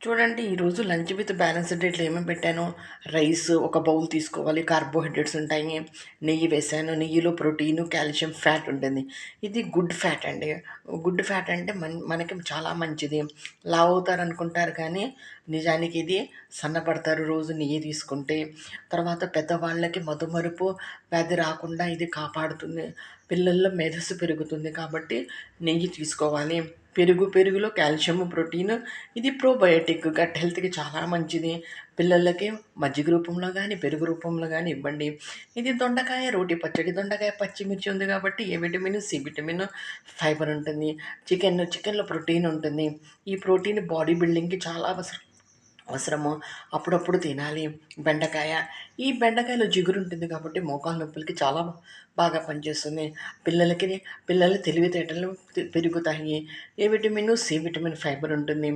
చూడండి ఈరోజు lunch with balanced డైట్‌లో ఏమేమి పెట్టాను, రైస్ ఒక బౌల్ తీసుకోవాలి, కార్బోహైడ్రేట్స్ ఉంటాయి, నెయ్యి వేశాను. నెయ్యిలో ప్రోటీను, కాల్షియం, ఫ్యాట్ ఉంటుంది. ఇది గుడ్ ఫ్యాట్ అండి. గుడ్ ఫ్యాట్ అంటే మనకి చాలా మంచిది. లావు అవుతారనుకుంటారు కానీ నిజానికి ఇది సన్నపడతారు రోజు నెయ్యి తీసుకుంటే. తర్వాత పెద్దవాళ్ళకి మధుమరుపు వ్యాధి రాకుండా ఇది కాపాడుతుంది. పిల్లల్లో మేధస్సు పెరుగుతుంది కాబట్టి నెయ్యి తీసుకోవాలి. పెరుగులో కాల్షియం, ప్రోటీన్, ఇది ప్రోబయోటిక్ గట్ హెల్త్కి చాలా మంచిది. పిల్లలకి మజ్జిగ రూపంలో కానీ పెరుగు రూపంలో కానీ ఇవ్వండి. ఇది దొండకాయ రోటి పచ్చడి. దొండకాయ పచ్చిమిర్చి ఉంది కాబట్టి A vitamin, C vitamin, fibre ఉంటుంది. చికెన్లో ప్రోటీన్ ఉంటుంది. ఈ ప్రోటీన్ బాడీ బిల్డింగ్కి చాలా అవసరము. అప్పుడప్పుడు తినాలి. బెండకాయ, ఈ బెండకాయలో జిగురు ఉంటుంది కాబట్టి మోకాలు నొప్పులకి చాలా బాగా పనిచేస్తుంది. పిల్లల తెలివితేటలు పెరుగుతాయి. A vitamin, C vitamin, fibre ఉంటుంది.